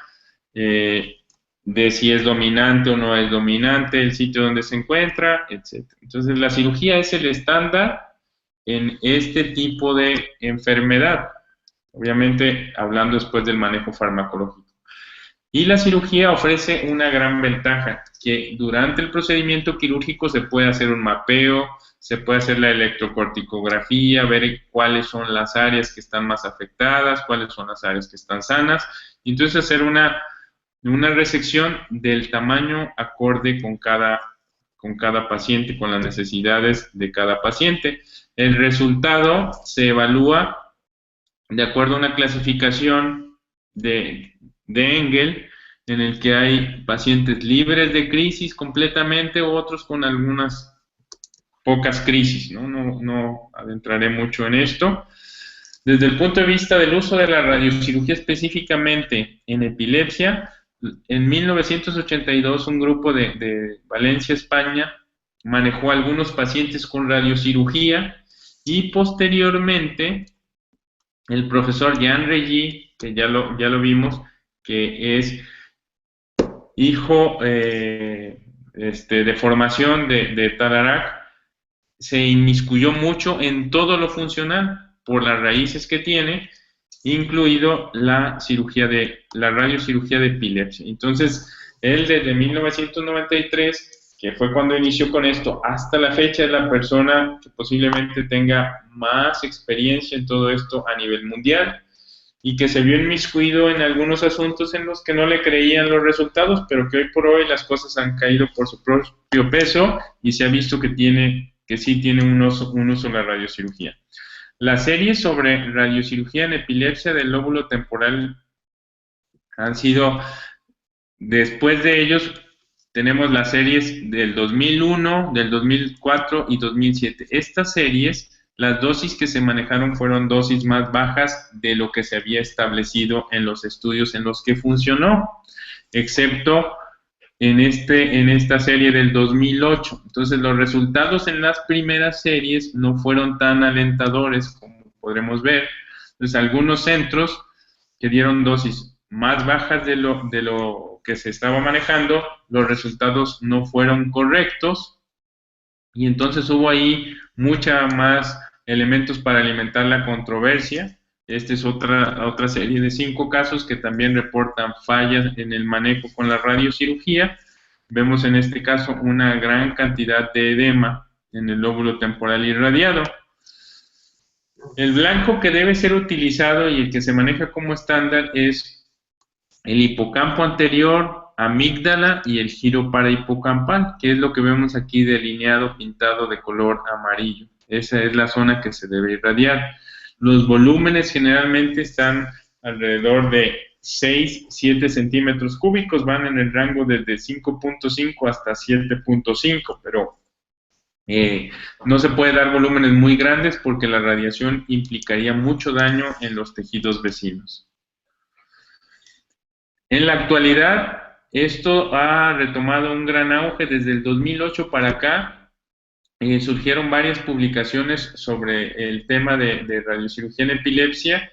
de si es dominante o no es dominante, el sitio donde se encuentra, etc. Entonces, la cirugía es el estándar en este tipo de enfermedad, obviamente hablando después del manejo farmacológico. Y la cirugía ofrece una gran ventaja, que durante el procedimiento quirúrgico se puede hacer un mapeo, se puede hacer la electrocorticografía, ver cuáles son las áreas que están más afectadas, cuáles son las áreas que están sanas, y entonces hacer una resección del tamaño acorde con cada paciente, con las necesidades de cada paciente. El resultado se evalúa de acuerdo a una clasificación de Engel, en el que hay pacientes libres de crisis completamente, u otros con algunas pocas crisis, ¿no? No adentraré mucho en esto. Desde el punto de vista del uso de la radiocirugía específicamente en epilepsia, en 1982 un grupo de Valencia, España, manejó a algunos pacientes con radiocirugía, y posteriormente el profesor Jean Regis, que ya lo vimos, que es hijo de formación de Tararac, se inmiscuyó mucho en todo lo funcional por las raíces que tiene, incluido la radiocirugía de epilepsia. Entonces, él desde 1993, que fue cuando inició con esto, hasta la fecha es la persona que posiblemente tenga más experiencia en todo esto a nivel mundial y que se vio inmiscuido en algunos asuntos en los que no le creían los resultados, pero que hoy por hoy las cosas han caído por su propio peso y se ha visto que sí tiene un uso la radiocirugía. Las series sobre radiocirugía en epilepsia del lóbulo temporal han sido, después de ellos, tenemos las series del 2001, del 2004 y 2007. Estas series, las dosis que se manejaron fueron dosis más bajas de lo que se había establecido en los estudios en los que funcionó, excepto en esta serie del 2008. Entonces, los resultados en las primeras series no fueron tan alentadores como podremos ver. Entonces, algunos centros que dieron dosis más bajas de lo que se estaba manejando, los resultados no fueron correctos y entonces hubo ahí mucha más elementos para alimentar la controversia. Esta es otra serie de 5 casos que también reportan fallas en el manejo con la radiocirugía. Vemos en este caso una gran cantidad de edema en el lóbulo temporal irradiado. El blanco que debe ser utilizado y el que se maneja como estándar es el hipocampo anterior, amígdala y el giro parahipocampal, que es lo que vemos aquí delineado, pintado de color amarillo. Esa es la zona que se debe irradiar. Los volúmenes generalmente están alrededor de 6-7 centímetros cúbicos, van en el rango desde 5.5 hasta 7.5, pero no se puede dar volúmenes muy grandes porque la radiación implicaría mucho daño en los tejidos vecinos. En la actualidad, esto ha retomado un gran auge desde el 2008 para acá. Surgieron varias publicaciones sobre el tema de radiocirugía en epilepsia,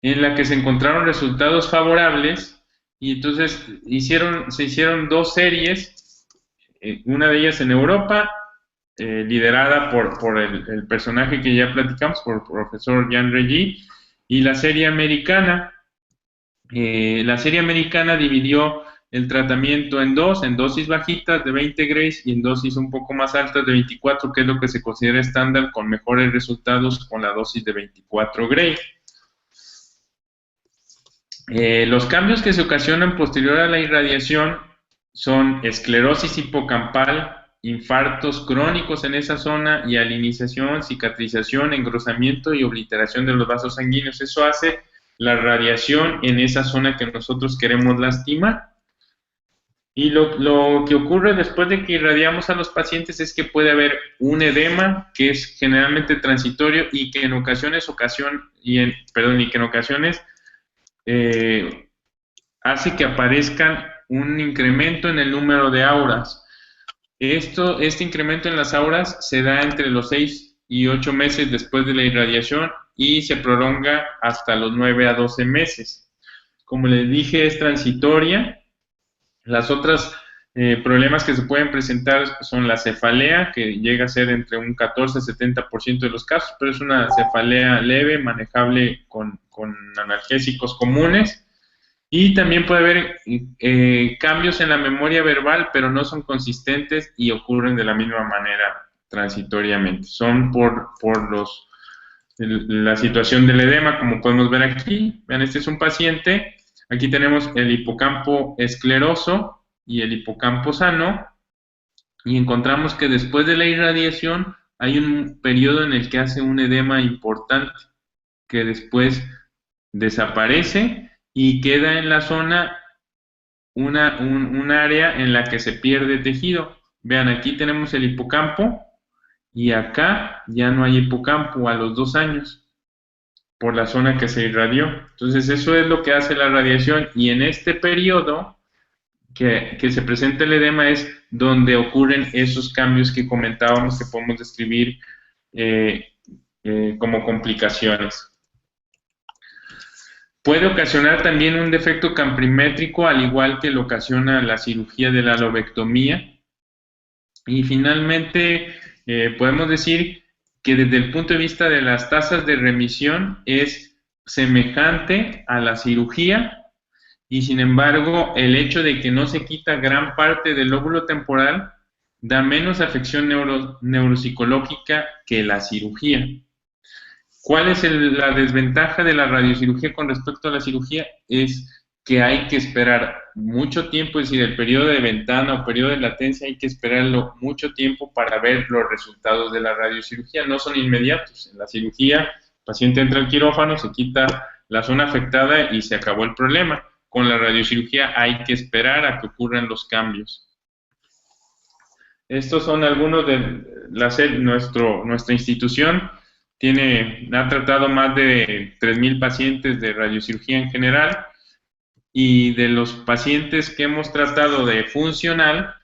en la que se encontraron resultados favorables, y entonces se hicieron 2 series, una de ellas en Europa, liderada por el personaje que ya platicamos, por el profesor Jean Regis, y la serie americana. La serie americana dividió el tratamiento en dosis bajitas de 20 grays y en dosis un poco más altas de 24, que es lo que se considera estándar con mejores resultados con la dosis de 24 gray. Los cambios que se ocasionan posterior a la irradiación son esclerosis hipocampal, infartos crónicos en esa zona, y alinización, cicatrización, engrosamiento y obliteración de los vasos sanguíneos. Eso hace la radiación en esa zona que nosotros queremos lastimar. Y lo que ocurre después de que irradiamos a los pacientes es que puede haber un edema que es generalmente transitorio y que en ocasiones hace que aparezcan un incremento en el número de auras. Este incremento en las auras se da entre los 6 y 8 meses después de la irradiación y se prolonga hasta los 9 a 12 meses. Como les dije, es transitoria. Las otras problemas que se pueden presentar son la cefalea, que llega a ser entre un 14 a 70% de los casos, pero es una cefalea leve, manejable con analgésicos comunes. Y también puede haber cambios en la memoria verbal, pero no son consistentes y ocurren de la misma manera transitoriamente. Son por la situación del edema, como podemos ver aquí. Vean, este es un paciente. Aquí tenemos el hipocampo escleroso y el hipocampo sano. Y encontramos que después de la irradiación hay un periodo en el que hace un edema importante, que después desaparece y queda en la zona un área en la que se pierde tejido. Vean, aquí tenemos el hipocampo y acá ya no hay hipocampo a los 2 años por la zona que se irradió. Entonces eso es lo que hace la radiación, y en este periodo que se presenta el edema es donde ocurren esos cambios que comentábamos que podemos describir como complicaciones. Puede ocasionar también un defecto camprimétrico, al igual que lo ocasiona la cirugía de la lobectomía. Y finalmente, podemos decir que desde el punto de vista de las tasas de remisión es semejante a la cirugía, y sin embargo el hecho de que no se quita gran parte del lóbulo temporal da menos afección neuropsicológica que la cirugía. ¿Cuál es la desventaja de la radiocirugía con respecto a la cirugía? Es que hay que esperar mucho tiempo, es decir, el periodo de ventana o periodo de latencia hay que esperarlo mucho tiempo para ver los resultados de la radiocirugía. No son inmediatos. En la cirugía, el paciente entra al quirófano, se quita la zona afectada y se acabó el problema. Con la radiocirugía hay que esperar a que ocurran los cambios. Estos son algunos de nuestra institución. Ha tratado más de 3,000 pacientes de radiocirugía en general, y de los pacientes que hemos tratado de funcional,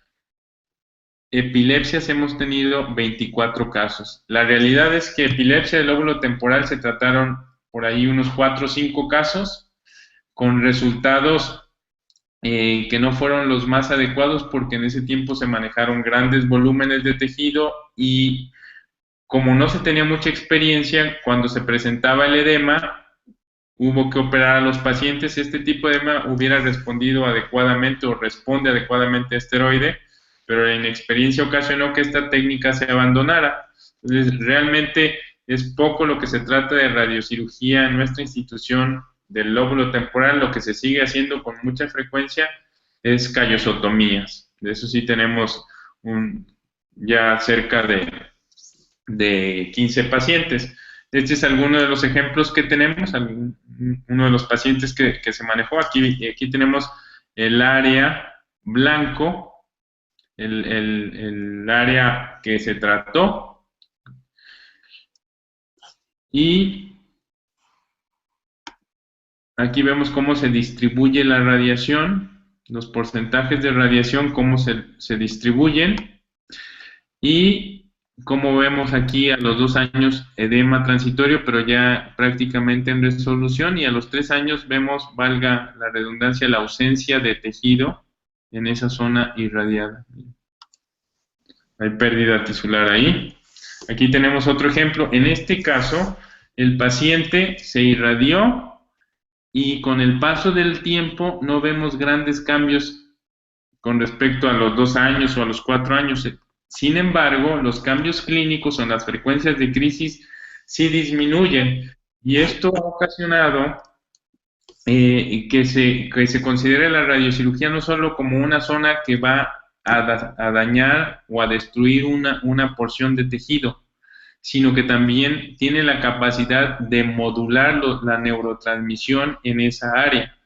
epilepsias hemos tenido 24 casos. La realidad es que epilepsia del lóbulo temporal se trataron por ahí unos 4 o 5 casos, con resultados que no fueron los más adecuados, porque en ese tiempo se manejaron grandes volúmenes de tejido y como no se tenía mucha experiencia, cuando se presentaba el edema, hubo que operar a los pacientes. Este tipo de edema hubiera respondido adecuadamente o responde adecuadamente a esteroide, pero la inexperiencia ocasionó que esta técnica se abandonara. Entonces, realmente es poco lo que se trata de radiocirugía en nuestra institución del lóbulo temporal. Lo que se sigue haciendo con mucha frecuencia es callosotomías. De eso sí tenemos ya cerca de 15 pacientes. Este es alguno de los ejemplos que tenemos, uno de los pacientes que se manejó. Aquí tenemos el área blanco, el área que se trató, y aquí vemos cómo se distribuye la radiación, los porcentajes de radiación, cómo se distribuyen, y como vemos aquí, a los 2 años edema transitorio, pero ya prácticamente en resolución, y a los 3 años vemos, valga la redundancia, la ausencia de tejido en esa zona irradiada. Hay pérdida tisular ahí. Aquí tenemos otro ejemplo. En este caso, el paciente se irradió y con el paso del tiempo no vemos grandes cambios con respecto a los 2 años o a los 4 años. Sin embargo, los cambios clínicos o las frecuencias de crisis sí disminuyen, y esto ha ocasionado que se considere la radiocirugía no solo como una zona que va a dañar o a destruir una porción de tejido, sino que también tiene la capacidad de modular la neurotransmisión en esa área.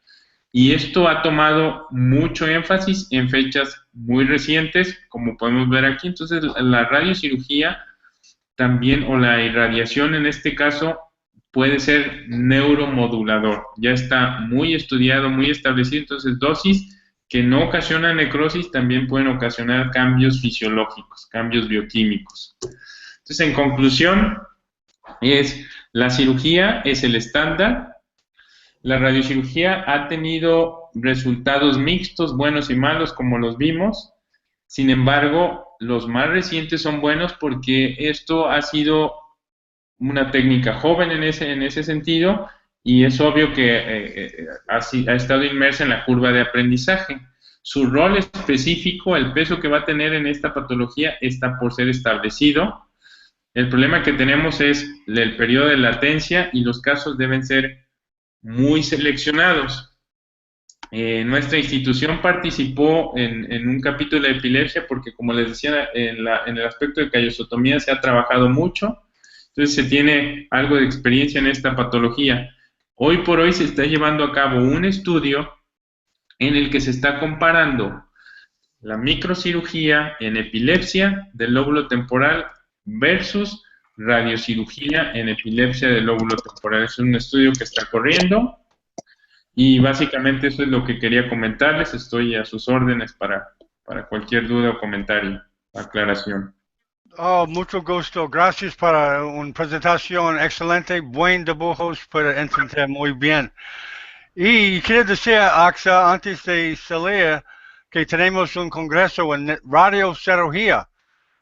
Y esto ha tomado mucho énfasis en fechas muy recientes, como podemos ver aquí. Entonces, la radiocirugía también, o la irradiación en este caso, puede ser neuromodulador. Ya está muy estudiado, muy establecido. Entonces, dosis que no ocasionan necrosis también pueden ocasionar cambios fisiológicos, cambios bioquímicos. Entonces, en conclusión, la cirugía es el estándar. La radiocirugía ha tenido resultados mixtos, buenos y malos, como los vimos. Sin embargo, los más recientes son buenos porque esto ha sido una técnica joven en ese sentido, y es obvio que ha estado inmersa en la curva de aprendizaje. Su rol específico, el peso que va a tener en esta patología, está por ser establecido. El problema que tenemos es el periodo de latencia, y los casos deben ser muy seleccionados. Nuestra institución participó en un capítulo de epilepsia porque, como les decía, en el aspecto de callosotomía se ha trabajado mucho, entonces se tiene algo de experiencia en esta patología. Hoy por hoy se está llevando a cabo un estudio en el que se está comparando la microcirugía en epilepsia del lóbulo temporal versus radiocirugía en epilepsia del lóbulo temporal. Es un estudio que está corriendo, y básicamente eso es lo que quería comentarles. Estoy a sus órdenes para cualquier duda o comentario, aclaración. Oh, mucho gusto. Gracias para una presentación excelente. Buen dibujos para entender muy bien. Y quiero decir, Axa, antes de salir, que tenemos un congreso en radiocirugía,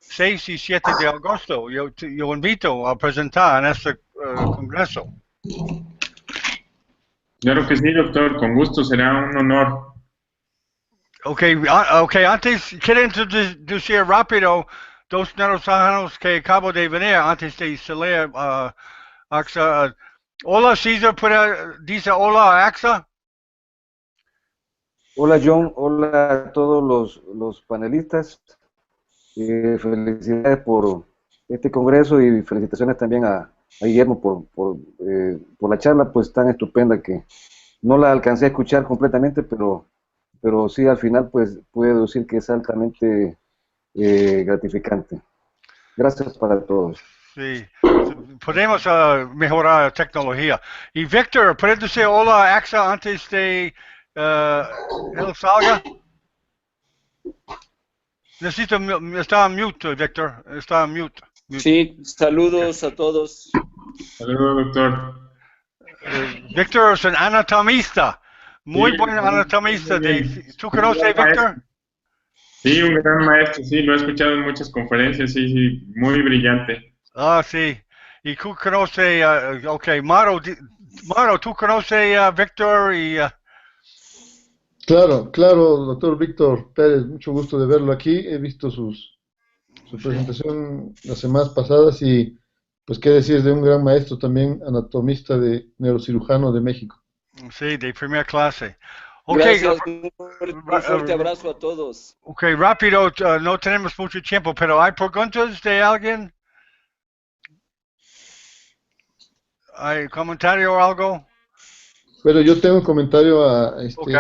6 y 7 de agosto. Yo invito a presentar en este congreso. Claro que sí, doctor, con gusto, será un honor. Ok, antes quiero introducir rápido dos neurocirujanos que acabo de venir antes de salir. AXA. Hola, César, dice hola, AXA. Hola John, hola a todos los panelistas. Felicidades por este congreso y felicitaciones también a Guillermo por la charla pues tan estupenda que no la alcancé a escuchar completamente, pero sí al final pues pude deducir que es altamente gratificante. Gracias para todos. Sí, podemos mejorar la tecnología. Y Víctor, ¿puedes decir hola, AXA, antes de él salga? Necesito, está en mute, Víctor, está en mute. Sí, saludos a todos. Saludos, doctor. Víctor es un anatomista, muy Sí, buen anatomista. ¿Tú conoces, Víctor? Sí, un gran maestro, sí, lo he escuchado en muchas conferencias, sí, sí, muy brillante. Ah, sí. Y tú conoces, ok, Maro, ¿tú conoces a Víctor? Claro, claro, doctor Víctor Pérez, mucho gusto de verlo aquí. He visto su presentación las semanas pasadas y pues qué decir de un gran maestro también, anatomista de neurocirujano de México. Sí, de primera clase. Ok, Gracias, un fuerte abrazo a todos. ok, rápido, no tenemos mucho tiempo, pero ¿hay preguntas de alguien? ¿Hay comentario o algo? Pero yo tengo un comentario Ok,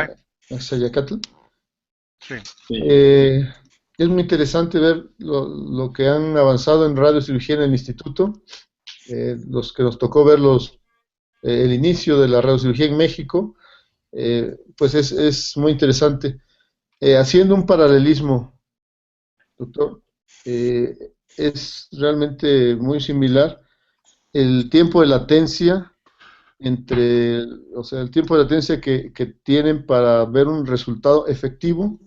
a Sayacatl. sí. Sí. Es muy interesante ver lo que han avanzado en radiocirugía en el instituto, los que nos tocó ver el inicio de la radiocirugía en México, pues es muy interesante. Haciendo un paralelismo, doctor, es realmente muy similar el tiempo de latencia o sea, el tiempo de latencia que tienen para ver un resultado efectivo.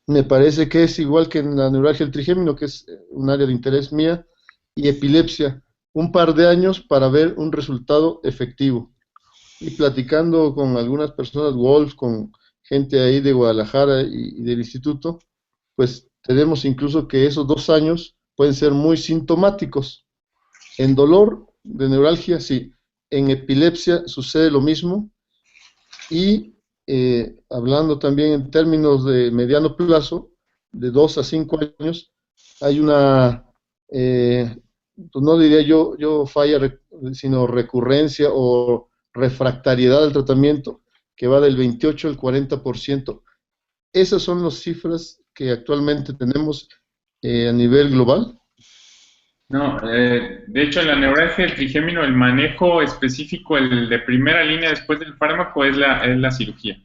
Me parece que es igual que en la neuralgia del trigémino, que es un área de interés mía, y epilepsia, un par de años para ver un resultado efectivo. Y platicando con algunas personas, Wolf, con gente ahí de Guadalajara y del instituto, pues tenemos incluso que esos 2 años pueden ser muy sintomáticos. En dolor de neuralgia, sí. En epilepsia sucede lo mismo. Y hablando también en términos de mediano plazo, de 2 a 5 años, hay una, pues no diría yo falla, sino recurrencia o refractariedad del tratamiento, que va del 28 al 40%. Esas son las cifras que actualmente tenemos a nivel global. No, de hecho, en la neuralgia del trigémino, el manejo específico, el de primera línea después del fármaco, es la cirugía.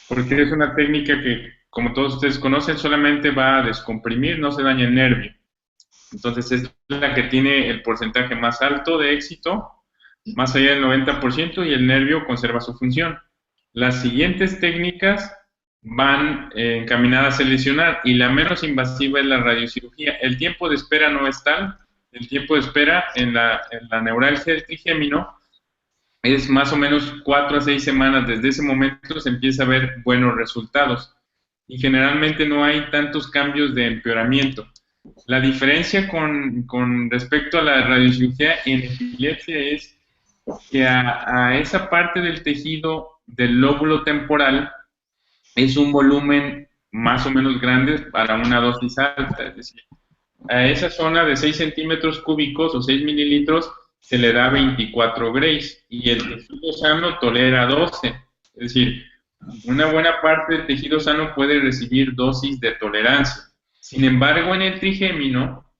Porque es una técnica que, como todos ustedes conocen, solamente va a descomprimir, no se daña el nervio. Entonces, es la que tiene el porcentaje más alto de éxito, más allá del 90%, y el nervio conserva su función. Las siguientes técnicas van encaminadas a lesionar, y la menos invasiva es la radiocirugía. El tiempo de espera no es tal. El tiempo de espera en la neuralgia del trigémino es más o menos 4 a 6 semanas. Desde ese momento se empieza a ver buenos resultados y generalmente no hay tantos cambios de empeoramiento. La diferencia con respecto a la radiocirugía en epilepsia es que a esa parte del tejido del lóbulo temporal es un volumen más o menos grande para una dosis alta. Es decir, a esa zona de 6 centímetros cúbicos o 6 mililitros se le da 24 grays y el tejido sano tolera 12. Es decir, una buena parte del tejido sano puede recibir dosis de tolerancia. Sin embargo, en el trigémino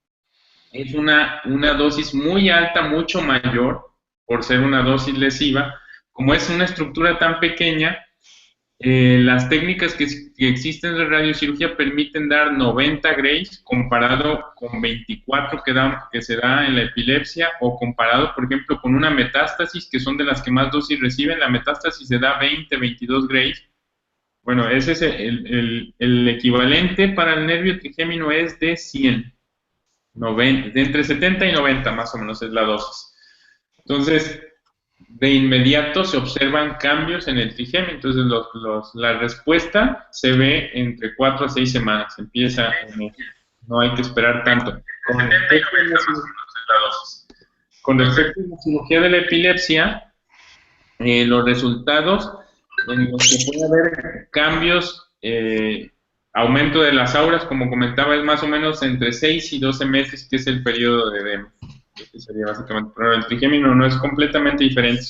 es una dosis muy alta, mucho mayor, por ser una dosis lesiva. Como es una estructura tan pequeña, las técnicas que existen de radiocirugía permiten dar 90 grays comparado con 24 que se da en la epilepsia, o comparado, por ejemplo, con una metástasis, que son de las que más dosis reciben. La metástasis se da 20, 22 grays. Bueno, ese es el equivalente para el nervio trigémino, es de 100, 90, de entre 70 y 90 más o menos es la dosis. Entonces, de inmediato se observan cambios en el trigemio. Entonces la respuesta se ve entre 4 a 6 semanas. Empieza, no hay que esperar tanto. Con respecto a la cirugía de la epilepsia, los resultados en los que puede haber cambios, aumento de las auras, como comentaba, es más o menos entre 6 y 12 meses, que es el periodo de edema. Ese sería básicamente, pero el trigémino no es completamente diferente.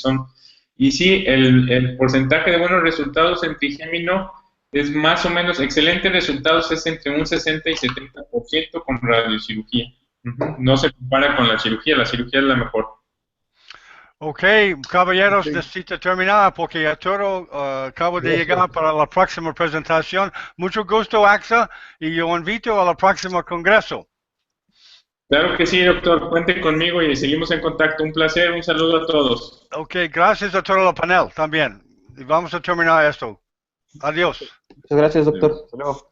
Y sí, el porcentaje de buenos resultados en trigémino es más o menos, excelentes resultados es entre un 60 y 70% con radiocirugía. No se compara con la cirugía es la mejor. Ok, caballeros, necesito terminar porque ya todo acabo de llegar para la próxima presentación. Mucho gusto, AXA, y yo invito a la próxima congreso. Claro que sí, doctor. Cuente conmigo y seguimos en contacto. Un placer, un saludo a todos. Ok, gracias a todo el panel también. Y vamos a terminar esto. Adiós. Muchas gracias, doctor. Hasta luego.